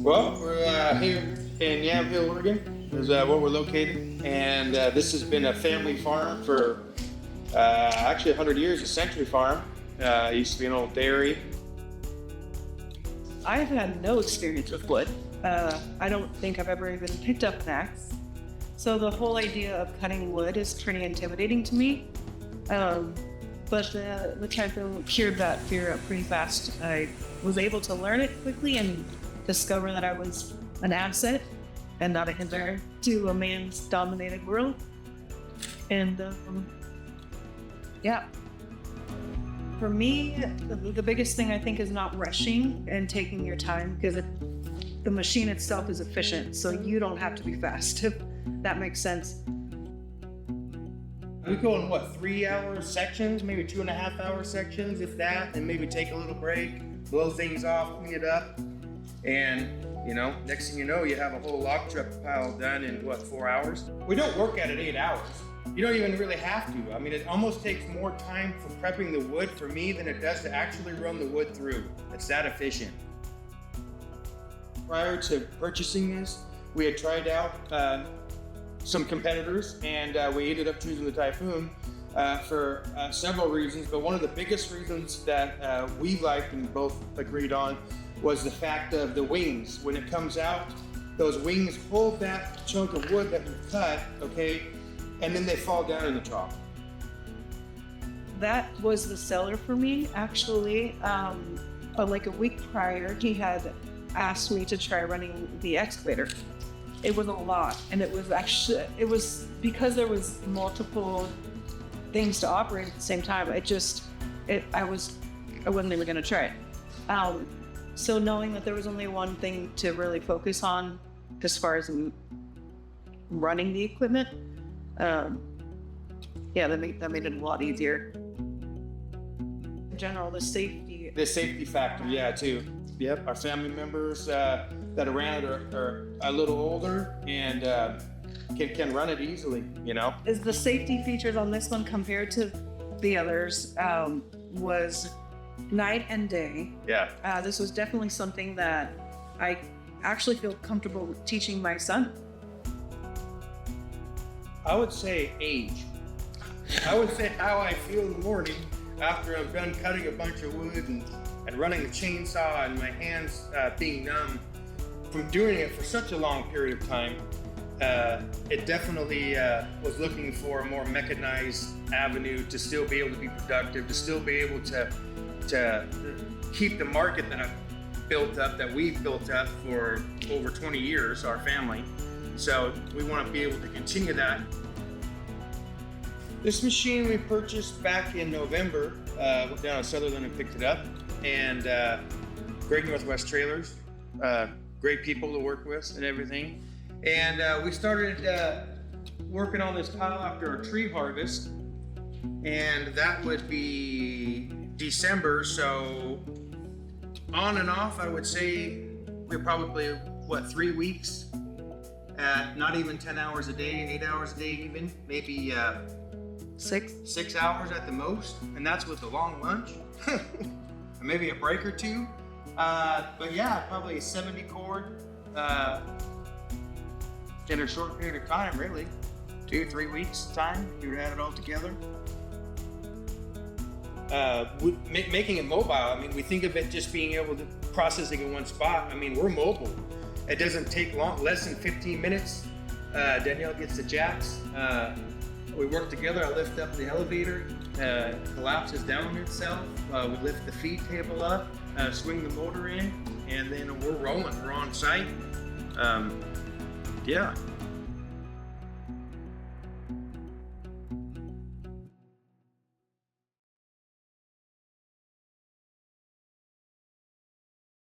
Well, we're here in Yamhill, Oregon, is where we're located, and this has been a family farm for actually 100 years, a century farm. It used to be an old dairy. I've had no experience with wood. I don't think I've ever even picked up an axe. So the whole idea of cutting wood is pretty intimidating to me. But the TAJFUN cured that fear up pretty fast. I was able to learn it quickly and discover that I was an asset and not a hindrance to a man's dominated world. And yeah, for me, the biggest thing I think is not rushing and taking your time, because the machine itself is efficient, so you don't have to be fast, if that makes sense. We go in 3-hour sections, maybe 2.5-hour sections, if that, and maybe take a little break, blow things off, clean it up, and next thing you know, you have a whole log truck pile done in 4 hours? We don't work at it 8 hours. You don't even really have to. I mean, it almost takes more time for prepping the wood for me than it does to actually run the wood through. It's that efficient. Prior to purchasing this, we had tried out some competitors, and we ended up choosing the TAJFUN for several reasons, but one of the biggest reasons that we liked and both agreed on was the fact of the wings. When it comes out, those wings hold that chunk of wood that we cut, okay, and then they fall down in the trough. That was the seller for me, actually. Like a week prior, he had asked me to try running the excavator. It was a lot, and it was because there was multiple things to operate at the same time. I wasn't even gonna try it. So knowing that there was only one thing to really focus on as far as running the equipment, that made it a lot easier. In general, the safety factor, yeah, too. Yep, our family members that ran it are a little older and can run it easily, Is the safety features on this one compared to the others was night and day. Yeah. This was definitely something that I actually feel comfortable with teaching my son. I would say age. I would say how I feel in the morning after I'm done cutting a bunch of wood and running the chainsaw, and my hands being numb from doing it for such a long period of time. It definitely was looking for a more mechanized avenue to still be able to be productive, to still be able to keep the market that we've built up for over 20 years, our family. So we want to be able to continue that. This machine we purchased back in November, went down to Sutherland and picked it up. And Great Northwest Trailers, great people to work with and everything. And we started working on this pile after our tree harvest, and that would be December. So on and off, I would say we're probably 3 weeks at not even 10 hours a day, 8 hours a day even, maybe 6 hours at the most, and that's with a long lunch. Maybe a break or two, but yeah, probably a 70 cord in a short period of time, really. 2-3 weeks time, you would add it all together. Making it mobile, I mean, we think of it just being able to processing in one spot. I mean, we're mobile. It doesn't take less than 15 minutes. Danielle gets the jacks. We work together. I lift up the elevator, collapses down itself. We lift the feed table up, swing the motor in, and then we're rolling. We're on site. Yeah.